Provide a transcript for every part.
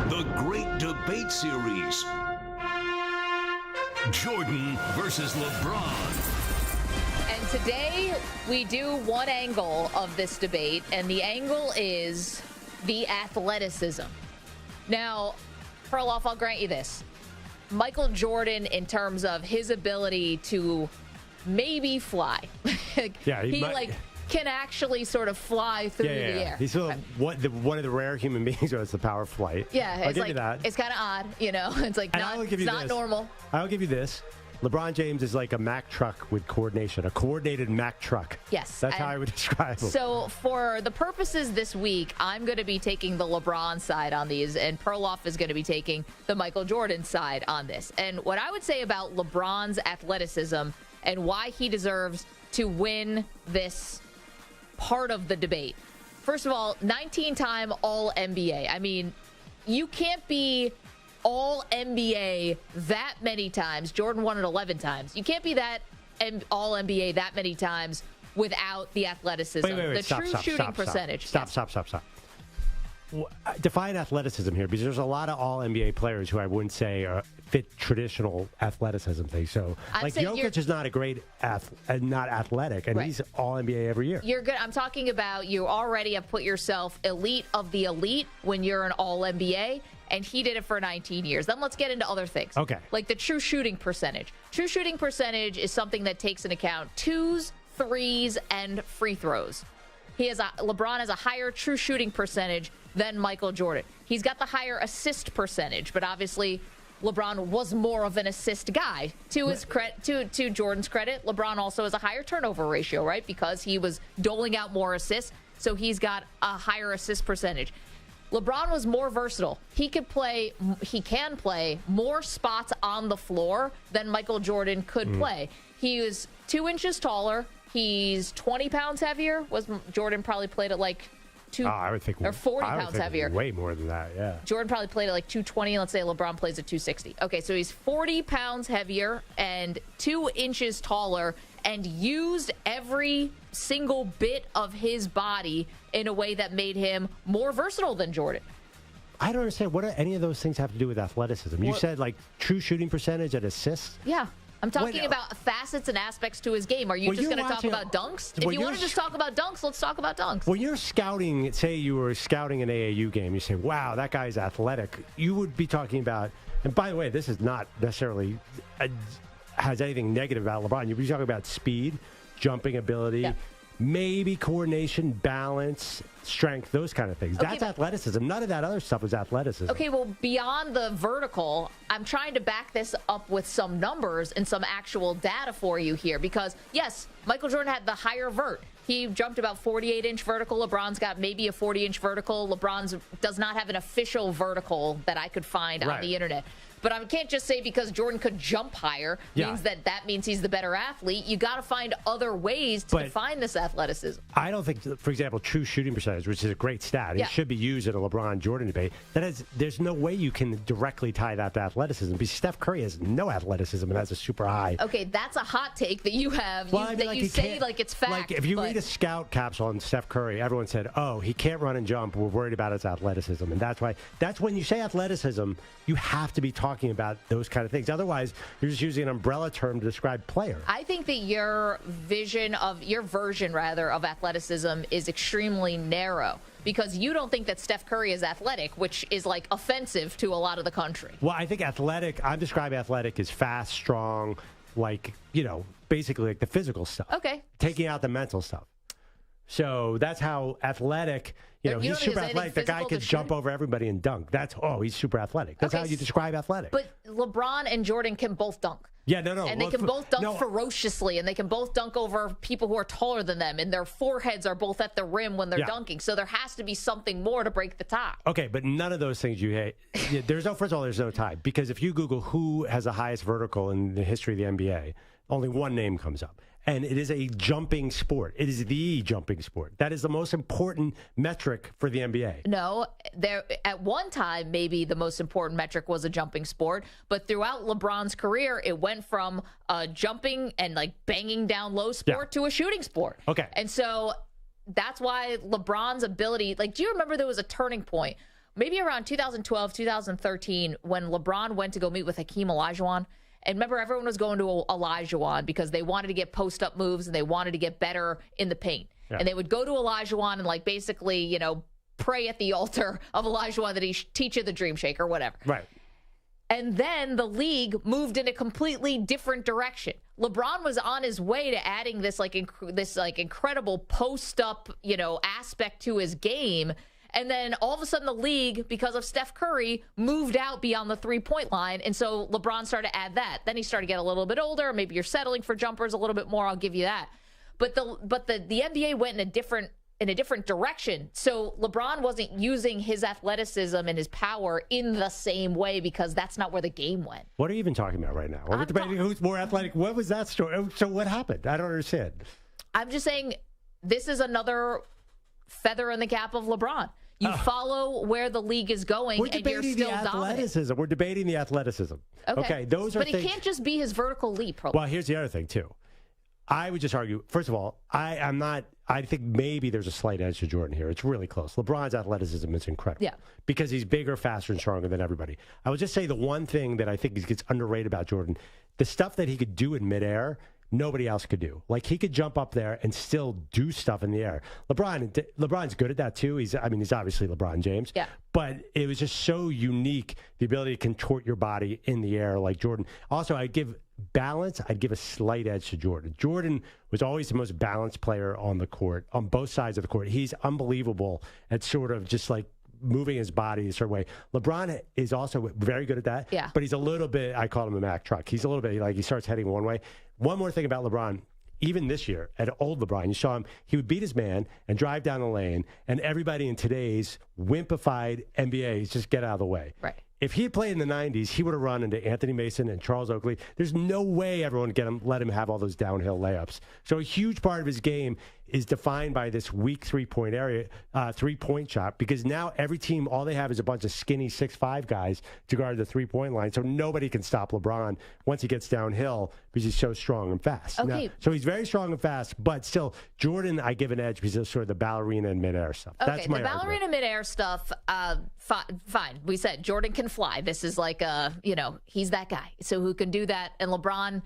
The Great Debate Series. Jordan versus LeBron. And today we do one angle of this debate, and the angle is the athleticism. Now, Perloff, I'll grant you this. Michael Jordan, in terms of his ability to maybe fly, he can actually sort of fly through the air. He's one of the rare human beings who has the power of flight. Yeah, I'll give you that. It's kind of odd, you know. It's like it's not normal. I'll give you this. LeBron James is like a Mack truck with coordination, a coordinated Mack truck. Yes. That's how I would describe him. So for the purposes this week, I'm going to be taking the LeBron side on these, and Perloff is going to be taking the Michael Jordan side on this. And what I would say about LeBron's athleticism and why he deserves to win this part of the debate. First of all, 19-time All-NBA. I mean, you can't be All-NBA that many times. Jordan won it 11 times. You can't be that All-NBA that many times without the athleticism. Wait, Stop, shooting percentage. Stop. Define athleticism here, because there's a lot of All-NBA players who I wouldn't say fit traditional athleticism things. So, like Jokic is not a great not athletic, and he's All-NBA every year. You're good. I'm talking about you already have put yourself elite of the elite when you're an All-NBA, and he did it for 19 years. Then let's get into other things. Okay. Like the true shooting percentage. True shooting percentage is something that takes into account twos, threes, and free throws. LeBron has a higher true shooting percentage than Michael Jordan. He's got the higher assist percentage, but obviously LeBron was more of an assist guy. To his to Jordan's credit, LeBron also has a higher turnover ratio, right? Because he was doling out more assists, so he's got a higher assist percentage. LeBron was more versatile. He can play more spots on the floor than Michael Jordan could play. He was 2 inches taller. He's 20 pounds heavier. Jordan probably played at like I would think, or 40 pounds heavier. Way more than that, yeah. Jordan probably played at like 220. Let's say LeBron plays at 260. Okay, so he's 40 pounds heavier and 2 inches taller, and used every single bit of his body in a way that made him more versatile than Jordan. I don't understand. What do any of those things have to do with athleticism? You said like true shooting percentage and assists? Yeah. I'm talking about facets and aspects to his game. Are you just going to talk about dunks? If you want to just talk about dunks, let's talk about dunks. When you're scouting, say you were scouting an AAU game, you say, wow, that guy's athletic. You would be talking about, and by the way, this is not necessarily has anything negative about LeBron. You'd be talking about speed, jumping ability, maybe coordination, balance, strength, those kind of things. That's athleticism. None of that other stuff is athleticism. Okay, well, beyond the vertical, I'm trying to back this up with some numbers and some actual data for you here. Because, yes, Michael Jordan had the higher vert. He jumped about 48-inch vertical. LeBron's got maybe a 40-inch vertical. LeBron's does not have an official vertical that I could find on the internet. But I can't just say because Jordan could jump higher means that means he's the better athlete. You got to find other ways to define this athleticism. I don't think, for example, true shooting percentage, which is a great stat, it should be used in a LeBron-Jordan debate. There's no way you can directly tie that to athleticism, because Steph Curry has no athleticism and has a super high. Okay, that's a hot take that you have. You say like it's fact. Like if you read a scout capsule on Steph Curry, everyone said, oh, he can't run and jump. We're worried about his athleticism. And that's when you say athleticism, you have to be talking about those kind of things. Otherwise, you're just using an umbrella term to describe player. I think that your version of athleticism is extremely narrow, because you don't think that Steph Curry is athletic, which is like offensive to a lot of the country. Well, I think I'm describing athletic as fast, strong, like, basically like the physical stuff. Okay. Taking out the mental stuff. So that's how athletic, he's super athletic. The guy could jump over everybody and dunk. He's super athletic. That's how you describe athletic. But LeBron and Jordan can both dunk. Yeah, no. And they can both dunk ferociously, and they can both dunk over people who are taller than them, and their foreheads are both at the rim when they're dunking. So there has to be something more to break the tie. Okay, but none of those things you hate. First of all, there's no tie. Because if you Google who has the highest vertical in the history of the NBA, only one name comes up. And it is a jumping sport. It is the jumping sport. That is the most important metric for the NBA. No, at one time, maybe the most important metric was a jumping sport. But throughout LeBron's career, it went from jumping and like banging down low sport to a shooting sport. Okay. And so that's why LeBron's ability, like, do you remember there was a turning point maybe around 2012, 2013, when LeBron went to go meet with Hakeem Olajuwon. And remember, everyone was going to Olajuwon because they wanted to get post-up moves and they wanted to get better in the paint. Yeah. And they would go to Olajuwon and, like, basically, you know, pray at the altar of Olajuwon that he teach you the dream shake or whatever. Right. And then the league moved in a completely different direction. LeBron was on his way to adding this incredible post-up, you know, aspect to his game. And then all of a sudden the league, because of Steph Curry, moved out beyond the three-point line. And so LeBron started to add that. Then he started to get a little bit older. Maybe you're settling for jumpers a little bit more. I'll give you that. But the NBA went in a different direction. So LeBron wasn't using his athleticism and his power in the same way because that's not where the game went. What are you even talking about right now? We're debating who's more athletic. What was that story? So what happened? I don't understand. I'm just saying this is another feather in the cap of LeBron. You follow where the league is going, and you're still dominant. We're debating the athleticism. Okay, those are but things. It can't just be his vertical leap. Well, here's the other thing too. I would just argue. First of all, I'm not. I think maybe there's a slight edge to Jordan here. It's really close. LeBron's athleticism is incredible. Yeah. Because he's bigger, faster, and stronger than everybody. I would just say the one thing that I think gets underrated about Jordan, the stuff that he could do in midair, nobody else could do. Like, he could jump up there and still do stuff in the air. LeBron's good at that too. He's obviously LeBron James. Yeah. But it was just so unique, the ability to contort your body in the air like Jordan. Also, I'd give a slight edge to Jordan. Jordan was always the most balanced player on the court, on both sides of the court. He's unbelievable at sort of just like moving his body a certain way. LeBron is also very good at that. Yeah. But he's a little bit, I call him a Mack truck. He's a little bit like he starts heading one way. One more thing about LeBron. Even this year, at old LeBron, you saw him, he would beat his man and drive down the lane, and everybody in today's wimpified NBA is just get out of the way. Right. If he had played in the 90s, he would have run into Anthony Mason and Charles Oakley. There's no way everyone would let him have all those downhill layups. So a huge part of his game is defined by this weak three-point shot, because now every team, all they have is a bunch of skinny 6'5" guys to guard the three-point line. So nobody can stop LeBron once he gets downhill because he's so strong and fast. Okay. So he's very strong and fast, but still, Jordan, I give an edge because of sort of the ballerina and midair stuff. Okay, That's my the ballerina argument. midair stuff, fine. We said Jordan can fly. This is like he's that guy. So who can do that? And LeBron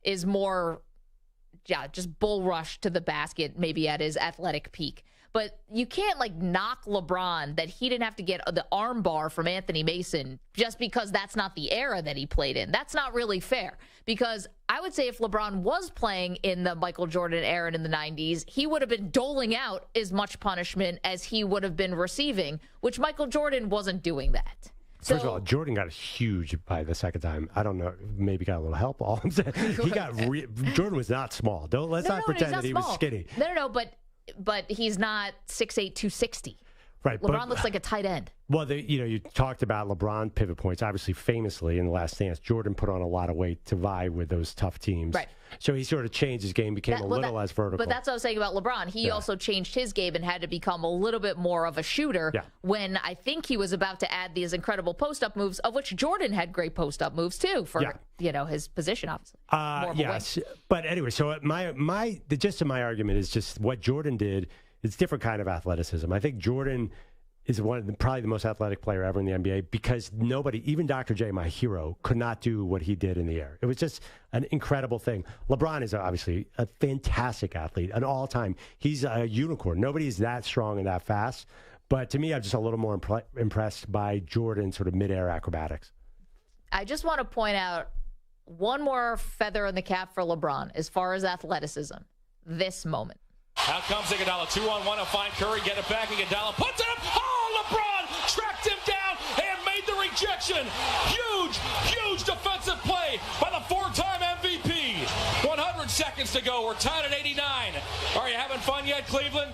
is more, just bull rush to the basket, maybe at his athletic peak. But you can't knock LeBron that he didn't have to get the arm bar from Anthony Mason just because that's not the era that he played in. That's not really fair, because I would say if LeBron was playing in the Michael Jordan era in the 90s, he would have been doling out as much punishment as he would have been receiving, which Michael Jordan wasn't doing that. First of all, Jordan got huge by the second time. I don't know, maybe got a little help. All I'm saying, Jordan was not small. Let's not pretend that he was skinny. No, but he's not 6'8", 260. Right. LeBron looks like a tight end. Well, you talked about LeBron pivot points. Obviously, famously in The Last Dance, Jordan put on a lot of weight to vie with those tough teams. Right. So he sort of changed his game, became a little less vertical. But that's what I was saying about LeBron. He also changed his game and had to become a little bit more of a shooter when I think he was about to add these incredible post-up moves, of which Jordan had great post-up moves too for his position, obviously. Yes. But anyway, so the gist of my argument is just what Jordan did. It's a different kind of athleticism. I think Jordan is probably the most athletic player ever in the NBA, because nobody, even Dr. J, my hero, could not do what he did in the air. It was just an incredible thing. LeBron is obviously a fantastic athlete, an all-time. He's a unicorn. Nobody is that strong and that fast. But to me, I'm just a little more impressed by Jordan's sort of mid-air acrobatics. I just want to point out one more feather in the cap for LeBron as far as athleticism. This moment. Out comes Iguodala, 2-on-1 to find Curry, get it back, Iguodala puts it up, oh, LeBron tracked him down and made the rejection. Huge defensive play by the four-time MVP. 100 seconds to go, we're tied at 89. Are you having fun yet, Cleveland?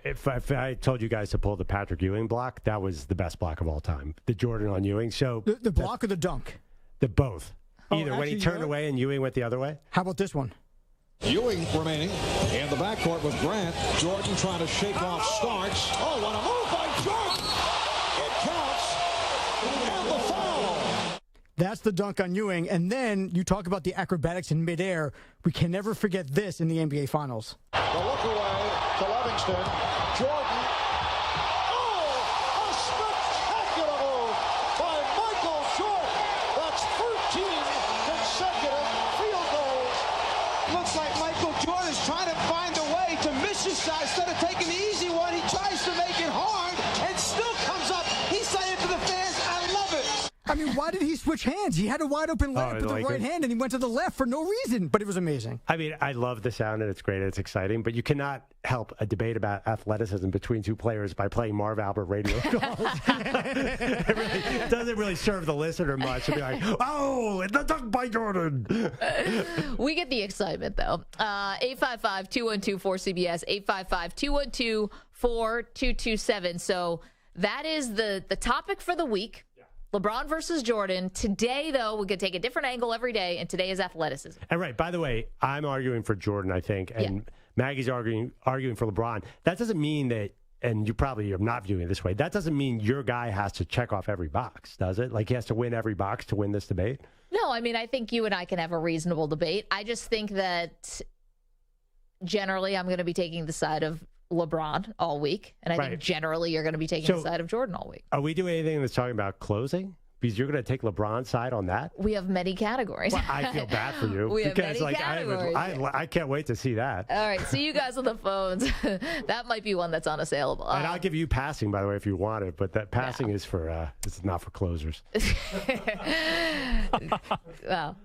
If I told you guys to pull the Patrick Ewing block, that was the best block of all time. The Jordan on Ewing. So the block or the dunk? The both. Either when actually, he turned away and Ewing went the other way. How about this one? Ewing remaining in the backcourt with Grant. Jordan trying to shake off Starks. Oh, what a move by Jordan! It counts. And the foul. That's the dunk on Ewing. And then you talk about the acrobatics in midair. We can never forget this in the NBA Finals. The look away to Livingston. Jordan. Oh! shot. Instead of taking the easy one, he tries to make it hard and still comes up. He's saying to the fans, I love it. I mean, why did he switch hands? He had a wide open layup with the right hand, and he went to the left for no reason. But it was amazing. I mean, I love the sound, and it's great, and it's exciting. But you cannot help a debate about athleticism between two players by playing Marv Albert radio calls. It doesn't really serve the listener much to be like, oh, the dunk by Jordan. We get the excitement, though. 855-212-4CBS, 855-212-4227. So that is the topic for the week. LeBron versus Jordan. Today, though, we could take a different angle every day, and today is athleticism. And right, by the way, I'm arguing for Jordan, I think, and Maggie's arguing for LeBron. That doesn't mean that, and you probably are not viewing it this way, that doesn't mean your guy has to check off every box, does it? Like he has to win every box to win this debate? No, I mean, I think you and I can have a reasonable debate. I just think that generally I'm going to be taking the side of LeBron all week, and I think generally you're going to be taking the side of Jordan all week. Are we doing anything that's talking about closing? Because you're going to take LeBron's side on that? We have many categories. Well, I feel bad for you. We have many categories. I can't wait to see that. All right, see you guys on the phones. That might be one that's unassailable. And I'll give you passing, by the way, if you want it. But that passing is for it's not for closers. Well,